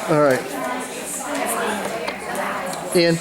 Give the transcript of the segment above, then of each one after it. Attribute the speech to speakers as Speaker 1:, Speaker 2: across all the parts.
Speaker 1: All right. Ian,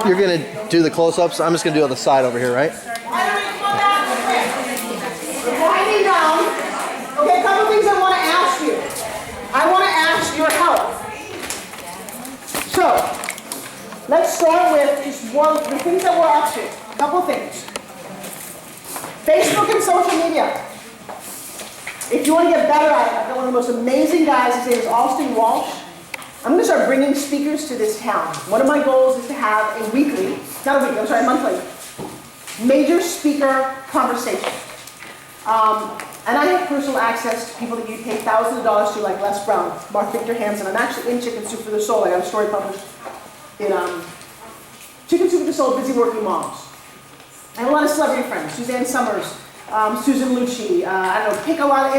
Speaker 1: you're going to do the close-ups. I'm just going to do it on the side over here, right?
Speaker 2: Winding down. Okay, a couple things I want to ask you. I want to ask your help. So, let's start with just the things that we're up to. A couple things. Facebook and social media. If you want to get better at it, I've got one of the most amazing guys. His name is Austin Walsh. I'm going to start bringing speakers to this town. One of my goals is to have a monthly major speaker conversation. And I have personal access to people that you pay thousands of dollars to, like Les Brown, Mark Victor Hansen. I'm actually in Chicken Soup for the Soul. I got a story published in Chicken Soup for the Soul, Busy Working Moms. I have a lot of celebrity friends. Suzanne Summers, Susan Lucci, I don't know, pick a lot.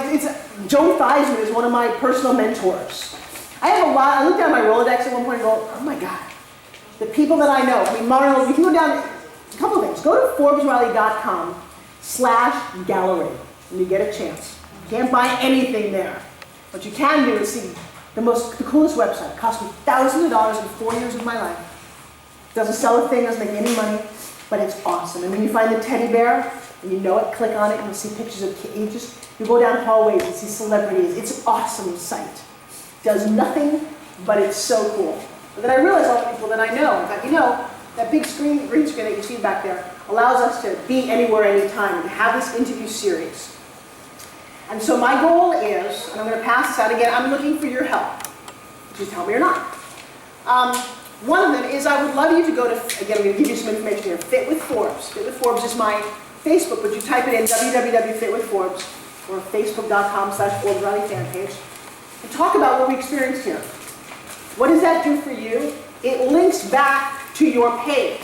Speaker 2: Joe Theismann is one of my personal mentors. I have a lot. I looked down my Rolodex at one point and go, oh my God, the people that I know. I mean, Mario, you can go down, a couple of things. Go to ForbesRiley.com/gallery when you get a chance. You can't buy anything there. What you can do is see the coolest website. It cost me thousands of dollars in 4 years of my life. Doesn't sell a thing, doesn't make any money, but it's awesome. And when you find the teddy bear, and you know it, click on it, and you'll see pictures of kids. You go down hallways and see celebrities. It's an awesome site. Does nothing, but it's so cool. But then I realized all the people that I know. In fact, that big green screen that you see back there allows us to be anywhere, anytime, and to have this interview series. And so my goal is, and I'm going to pass this out again, I'm looking for your help. Just tell me or not. One of them is I would love you to go to, again, I'm going to give you some information here, Fit with Forbes. Fit with Forbes is my Facebook, but you type it in, www.fitwithforbes, or facebook.com/Forbes Riley fan page, and talk about what we experienced here. What does that do for you? It links back to your page.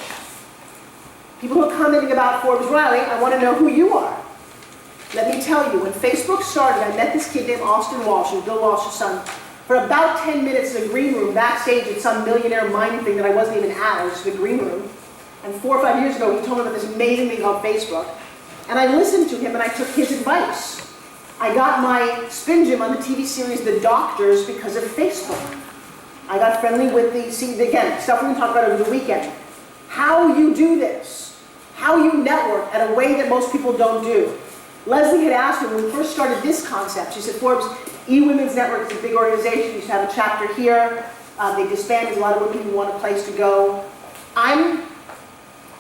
Speaker 2: People who are commenting about Forbes Riley, I want to know who you are. Let me tell you, when Facebook started, I met this kid named Austin Walsh, who's Bill Walsh's son, for about 10 minutes in a green room backstage at some millionaire mining thing that I wasn't even at. I was just in a green room. And 4 or 5 years ago, he told me about this amazing thing called Facebook. And I listened to him and I took his advice. I got my spin gym on the TV series The Doctors because of Facebook. I got friendly with again, stuff we can talk about over the weekend. How you do this, how you network in a way that most people don't do. Leslie had asked me when we first started this concept, she said, Forbes, E-Women's Network is a big organization. You used to have a chapter here. They disbanded. A lot of women who want a place to go. I'm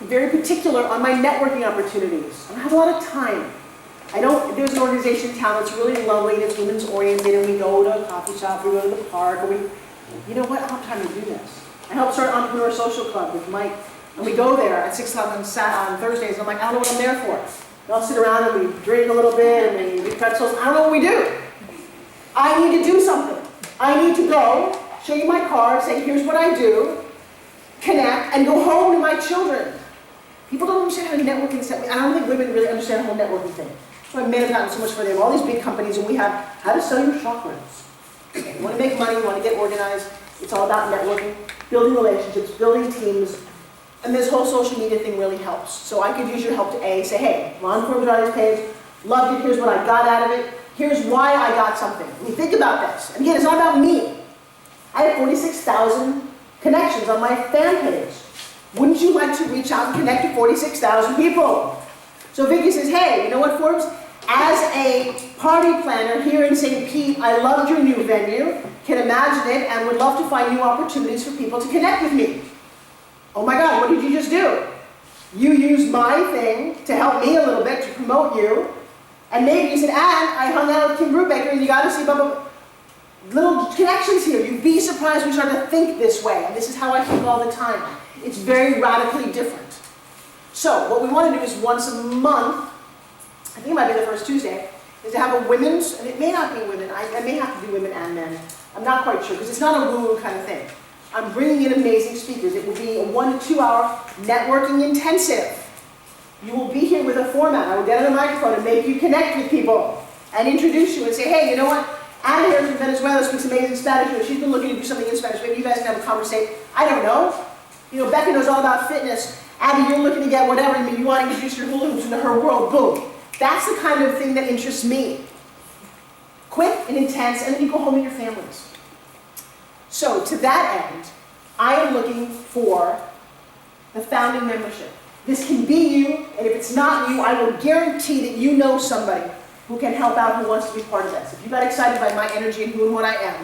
Speaker 2: very particular on my networking opportunities. I don't have a lot of time. There's an organization in town that's really lovely, and it's women's oriented, and we go to a coffee shop, we go to the park, and you know what, I don't have time to do this. I helped start Entrepreneur Social Club with Mike, and we go there at 6 o'clock on Thursdays, and I'm like, I don't know what I'm there for. We all sit around and we drink a little bit, and we eat pretzels. I don't know what we do. I need to do something. I need to go, show you my card, say, here's what I do, connect, and go home to my children. People don't understand how to network and stuff. I don't think women really understand the whole networking thing. That's why men have gotten so much further. They have all these big companies, and we have how to sell your chakras. Okay, you want to make money, you want to get organized. It's all about networking, building relationships, building teams. And this whole social media thing really helps. So I could use your help to say, hey, I'm on Forbes Riley's page, loved it, here's what I got out of it, here's why I got something. I mean, think about this. And again, it's not about me. I have 46,000 connections on my fan page. Wouldn't you like to reach out and connect to 46,000 people? So Vicky says, hey, you know what, Forbes? As a party planner here in St. Pete, I loved your new venue, can imagine it, and would love to find new opportunities for people to connect with me. Oh my God, what did you just do? You used my thing to help me a little bit, to promote you, and maybe you said, and I hung out with Kim Brubaker, and you got to see little connections here. You'd be surprised we start to think this way, and this is how I think all the time. It's very radically different. So what we want to do is once a month, I think it might be the first Tuesday, is to have a women's, and it may not be women, I may have to do women and men. I'm not quite sure, because it's not a woo-woo kind of thing. I'm bringing in amazing speakers. It will be a 1 to 2 hour networking intensive. You will be here with a format. I will get on a microphone and make you connect with people and introduce you and say, hey, you know what? Anna here from Venezuela speaks amazing Spanish. She's been looking to do something in Spanish. Maybe you guys can have a conversation. I don't know. Becca knows all about fitness. Abby, you're looking to get whatever. You want to introduce your hula hoops into her world. Boom. That's the kind of thing that interests me. Quick and intense, and then you go home to your families. So to that end, I am looking for the founding membership. This can be you, and if it's not you, I will guarantee that you know somebody who can help out, who wants to be part of this. If you got excited by my energy and who and what I am,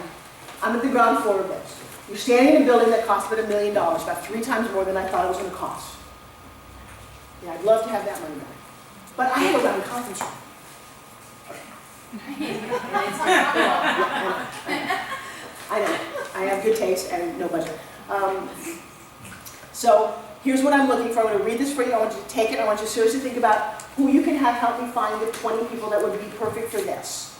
Speaker 2: I'm at the ground floor of this. You're standing in a building that cost about $1 million, about 3 times more than I thought it was going to cost. Yeah, I'd love to have that money back. But I have a round conference room. I know. I have good taste and no budget. So here's what I'm looking for. I'm going to read this for you. I want you to take it. I want you to seriously think about who you can have help me find the 20 people that would be perfect for this.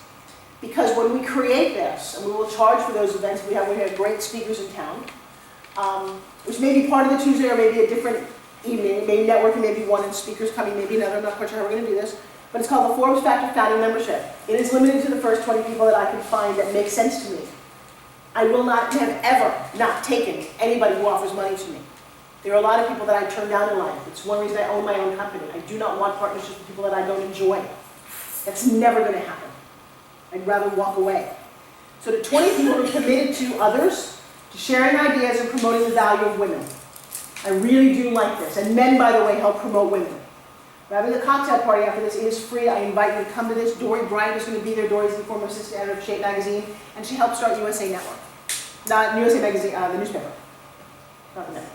Speaker 2: Because when we create this, and we will charge for those events, we have great speakers in town, which may be part of the Tuesday or maybe a different evening, maybe networking, maybe one and speakers coming, maybe another. I'm not quite sure how we're going to do this. But it's called the Forbes Factor Founding Membership. It is limited to the first 20 people that I can find that make sense to me. I will not have ever not taken anybody who offers money to me. There are a lot of people that I turn down in life. It's one reason I own my own company. I do not want partnerships with people that I don't enjoy. That's never going to happen. I'd rather walk away. So the 20 people who are committed to others, to sharing ideas and promoting the value of women. I really do like this. And men, by the way, help promote women. We're having a cocktail party after this. It is free. I invite you to come to this. Dory Bryant is going to be there. Dory's the former assistant editor of Shape Magazine, and she helped start USA Network. Not USA Magazine, the newspaper. Not the network.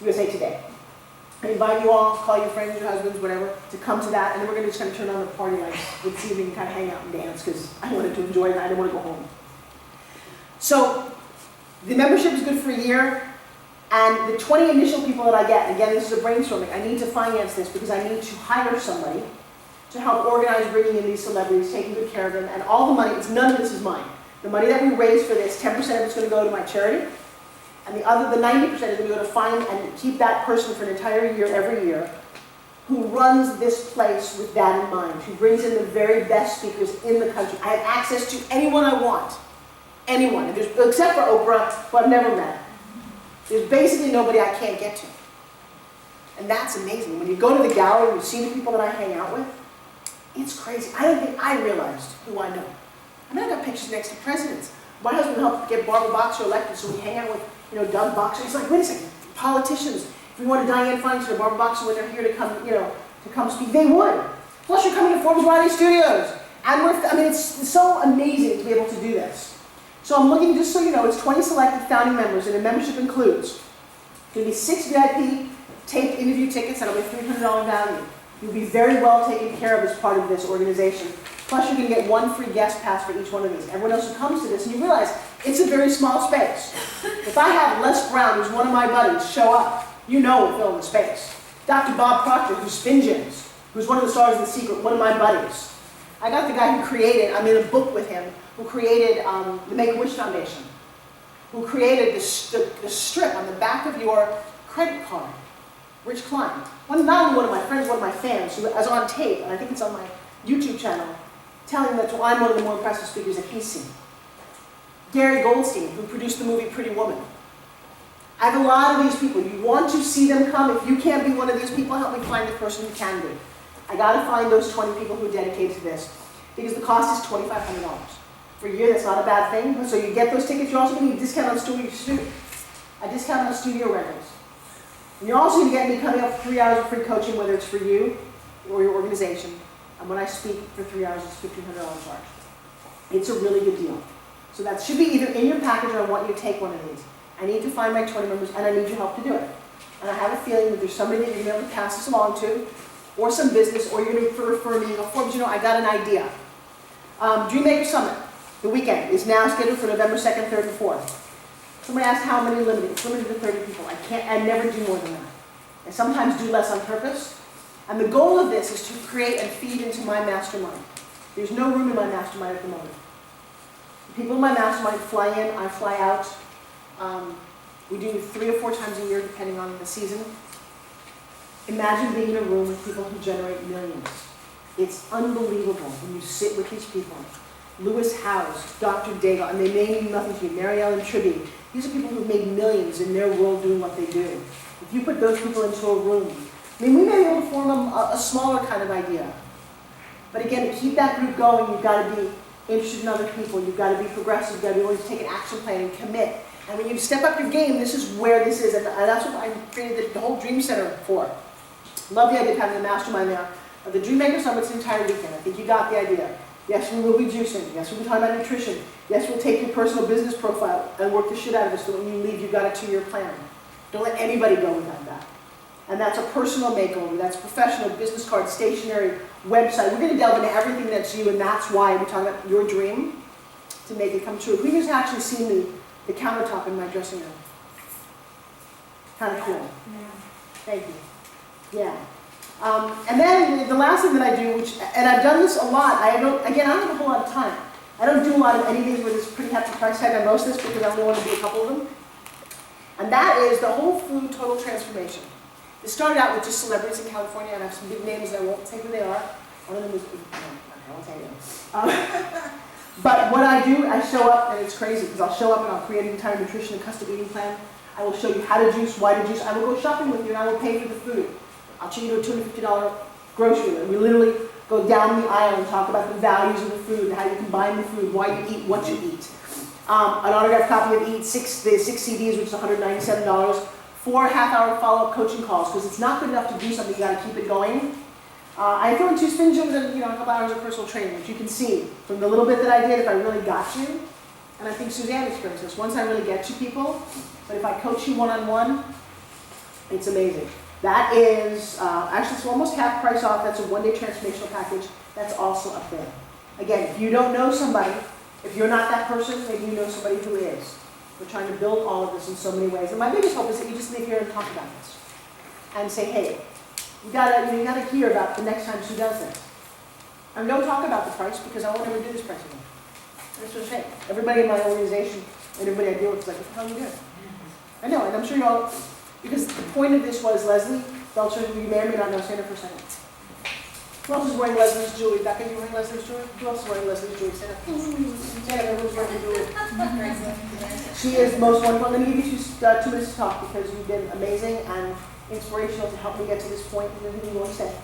Speaker 2: USA Today. I invite you all, call your friends, your husbands, whatever, to come to that, and then we're going to just kind of turn on the party lights this evening and kind of hang out and dance, because I wanted to enjoy it and I didn't want to go home. So, the membership is good for a year, and the 20 initial people that I get, again, this is a brainstorming, I need to finance this because I need to hire somebody to help organize bringing in these celebrities, taking good care of them, and all the money, none of this is mine. The money that we raise for this, 10% of it's going to go to my charity, and the 90% is going to go to find and keep that person for an entire year, every year, who runs this place with that in mind, who brings in the very best speakers in the country. I have access to anyone I want. Anyone. Except for Oprah, who I've never met. There's basically nobody I can't get to. And that's amazing. When you go to the gallery and you see the people that I hang out with, it's crazy. I don't think I realized who I know. I mean, I got pictures next to presidents. My husband helped get Barbara Boxer elected, so we hang out with, Doug Boxer. He's like, wait a second, politicians, if we wanted Dianne Feinstein or Barbara Boxer when they're here to come, to come speak, they would. Plus, you're coming to Forbes Riley Studios. And it's so amazing to be able to do this. So I'm looking, just so you know, it's 20 selected founding members, and the membership includes, going to be 6 VIP taped interview tickets that'll be $300 value. You'll be very well taken care of as part of this organization. Plus, you're going to get 1 free guest pass for each one of these. Everyone else who comes to this, and you realize it's a very small space. If I have Les Brown, who's one of my buddies, show up, you know we're filling the space. Dr. Bob Proctor, who's Spin Gyms, who's one of the stars of The Secret, one of my buddies. I got the guy who created, I'm in a book with him, who created the Make-A-Wish Foundation, who created the strip on the back of your credit card, Rich Klein. Not only one of my friends, one of my fans, who is on tape, and I think it's on my YouTube channel, telling that I'm one of the more impressive speakers that he's seen. Gary Goldstein, who produced the movie Pretty Woman. I have a lot of these people. You want to see them come. If you can't be one of these people, help me find the person who can be. I got to find those 20 people who are dedicated to this, because the cost is $2,500. For a year, that's not a bad thing. So you get those tickets. You're also going to get a discount on studio rentals. And you're also going to get me coming up for 3 hours of free coaching, whether it's for you or your organization. And when I speak for 3 hours, it's $1,500 charge. It's a really good deal. So that should be either in your package or I want you to take one of these. I need to find my 20 members, and I need your help to do it. And I have a feeling that there's somebody that you're going to be able to pass this along to, or some business, or you're going to refer me, Forbes, I got an idea. Dreammaker Summit, the weekend, is now scheduled for November 2nd, 3rd, and 4th. Somebody asked how many limited. It's limited to 30 people. I never do more than that. I sometimes do less on purpose. And the goal of this is to create and feed into my mastermind. There's no room in my mastermind at the moment. The people in my mastermind fly in, I fly out. We do 3 or 4 times a year, depending on the season. Imagine being in a room with people who generate millions. It's unbelievable when you sit with these people. Lewis Howes, Dr. Daigle, and they may mean nothing to you, Mary Ellen Tribby. These are people who've made millions in their world doing what they do. If you put those people into a room, we may be able to form a smaller kind of idea. But again, to keep that group going, you've got to be interested in other people. You've got to be progressive. You've got to be willing to take an action plan and commit. And when you step up your game, this is where this is. And that's what I created the whole Dream Center for. Love the idea of having a mastermind there. The Dream Maker Summit's an entire weekend. I think you got the idea. Yes, we will be juicing. Yes, we'll be talking about nutrition. Yes, we'll take your personal business profile and work the shit out of it so when you leave, you've got a 2-year plan. Don't let anybody go without that. And that's a personal makeover. That's professional, business card, stationery, website. We're going to delve into everything that's you, and that's why we talk about your dream to make it come true. Who has actually seen the countertop in my dressing room? Kind of cool.
Speaker 3: Yeah.
Speaker 2: Thank you. Yeah. And then the last thing that I do, and I've done this a lot, I don't have a whole lot of time. I don't do a lot of any of these where there's pretty hefty price tag on most of this because I only want to do a couple of them. And that is the whole food total transformation. It started out with just celebrities in California, and I have some big names, I won't say who they are. One of them is, I won't tell you. But what I do, I show up, and it's crazy, because I'll show up and I'll create an entire nutrition and custom eating plan. I will show you how to juice, why to juice. I will go shopping with you, and I will pay for the food. I'll treat you to a $250 grocery, and we literally go down the aisle and talk about the values of the food, and how you combine the food, why you eat what you eat. An autographed copy of Eat, the 6 CDs, which is $197, 4 half-hour follow-up coaching calls, because it's not good enough to do something, you got to keep it going. I throw in 2 spin gyms and a couple hours of personal training, which you can see from the little bit that I did, if I really got you. And I think Suzanne experienced this. Once I really get you people, but if I coach you one-on-one, it's amazing. That is, actually it's almost half price off. That's a 1-day transformational package. That's also up there. Again, if you don't know somebody, if you're not that person, maybe you know somebody who is. We're trying to build all of this in so many ways. And my biggest hope is that you just leave here and talk about this. And say, hey, you gotta hear about the next time she does this. And don't talk about the price because I won't ever do this price again. That's what I'm saying. Everybody in my organization and everybody I deal with is like, what the hell are you doing? I know, and I'm sure you all, because the point of this was Leslie Belcher, who you may or may not know, stand up for a second. Who else is wearing Leslie's jewelry? Becca, you wearing Leslie's jewelry? Who else is wearing Leslie's jewelry? Stand up. Stand up, everyone's wearing jewelry. She is most wonderful. Let me give you 2 minutes to talk because you've been amazing and inspirational to help me get to this point. And then who do you want to say?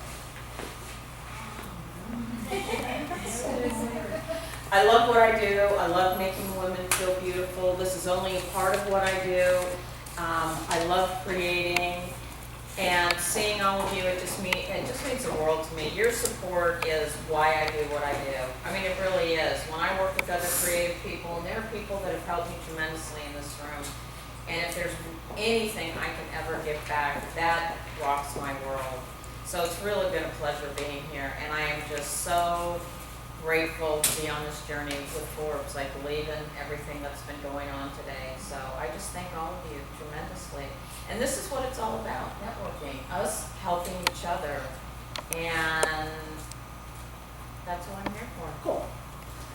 Speaker 4: I love what I do. I love making women feel beautiful. This is only a part of what I do. I love creating and seeing all of you. It just means the world to me. Your support is why I do what I do. I mean, it really is. When I work with other creative people, and there are people that have helped me tremendously in this room, and if there's anything I can ever give back, that rocks my world. So it's really been a pleasure being here, and I am just so grateful to be on this journey with Forbes. I believe in everything that's been going on today. So I just thank all of you tremendously. And this is what it's all about, networking, us helping each other. And that's what I'm here for.
Speaker 2: Cool.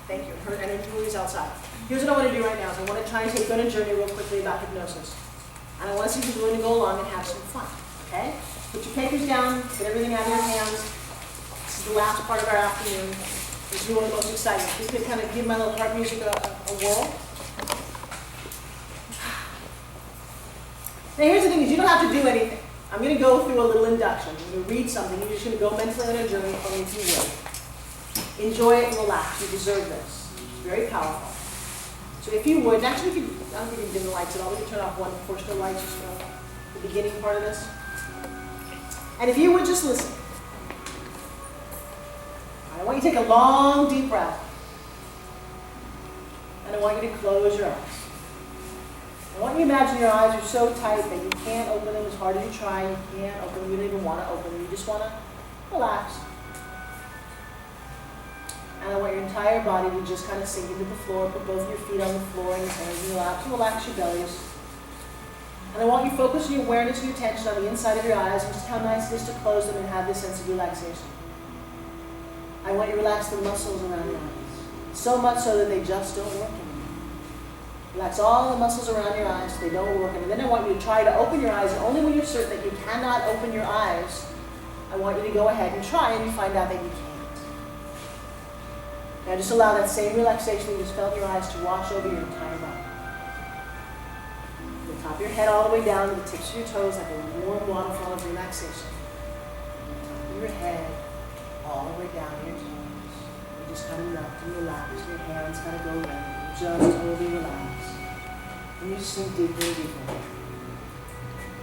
Speaker 2: Thank you. And then Julie's outside. Here's what I want to do right now. Is I want to try and take you on a journey real quickly about hypnosis. And I want to see if you're willing to go along and have some fun. Okay? Put your papers down, get everything out of your hands. This is the last part of our afternoon. This is one of the most exciting. Just to kind of give my little heart music a whirl. Now here's the thing is you don't have to do anything. I'm going to go through a little induction. I'm going to read something. You're just going to go mentally on a journey for me if you will. Enjoy it and relax. You deserve this. It's very powerful. So if you would, actually, I don't think you can dim the lights at all. We can turn off one before still lights just for the beginning part of this. And if you would just listen. I want you to take a long, deep breath. And I want you to close your eyes. I want you to imagine your eyes are so tight that you can't open them as hard as you try. You can't open them. You don't even want to open them. You just want to relax. And I want your entire body to just kind of sink into the floor. Put both your feet on the floor and your hands in your laps. Relax your bellies. And I want you to focus your awareness and your attention on the inside of your eyes and just how nice it is to close them and have this sense of relaxation. I want you to relax the muscles around your eyes. So much so that they just don't work anymore. Relax all the muscles around your eyes so they don't work. And then I want you to try to open your eyes. And only when you're certain that you cannot open your eyes, I want you to go ahead and try and you find out that you can't. Now just allow that same relaxation you just felt in your eyes to wash over your entire body. From the top of your head all the way down to the tips of your toes like a warm waterfall of relaxation. From the top of your head all the way down to your toes. You just kind of melt and relax. Your hands kind of go around. Just totally relax. And you sink deeper and deeper.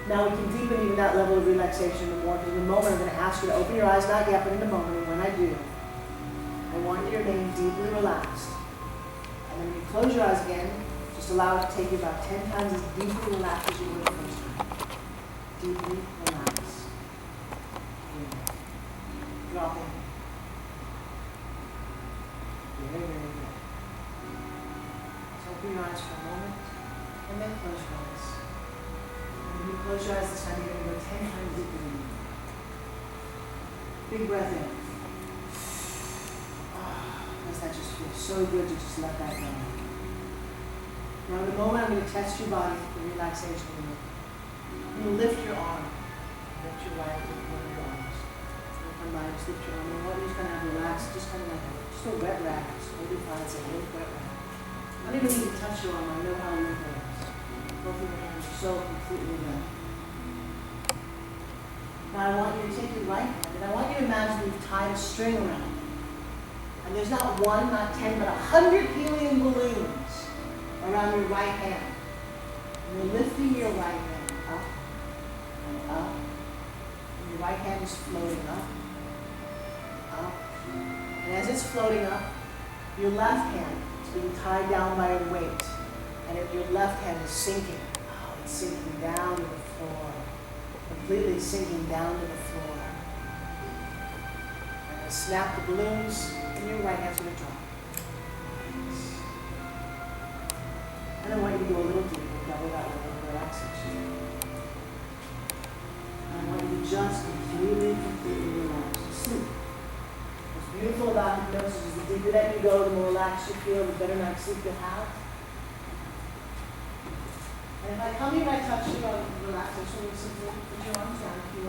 Speaker 2: Now we can deepen even that level of relaxation even more, because in a moment I'm going to ask you to open your eyes, not yet, but in a moment, and when I do, I want you to remain deeply relaxed. And then when you close your eyes again, just allow it to take you about 10 times as deeply relaxed as you were the first time. Deeply relaxed. Drop in. Very, very good. So open your eyes for a moment, and then close your eyes. And when you close your eyes this time, you're going to go 10 times deeper than you. Big breath in. Does that just feel so good to just let that go? Now in a moment, I'm going to test your body for relaxation. You're going to lift your arm. Lift your right, lift one of your arms. Lift my mind, just lift your arm. And what you're just going to have relaxed, just kind of like just a wet rag. Just hold your find a little wet rag. I don't even need to touch your arm. I know how to lift it. Both of your hands are so completely wet. Now I want you to take your right hand, and I want you to imagine you've tied a string around it. And there's not one, not 10, but 100 helium balloons around your right hand. And you're lifting your right hand up and up. And your right hand is floating up, up. And as it's floating up, your left hand is being tied down by a weight. And if your left hand is sinking, it's sinking down to the floor. Completely sinking down to the floor. And I snap the balloons, and your right hand's going to drop. And I want you to go a little deeper, double that level of relaxation. And I want you to just completely relax. Sleep. What's beautiful about hypnosis is the deeper that you go, the more relaxed you feel, the better night's sleep you'll have. And if I come here and I touch you on relaxation, you simply put your arms down if you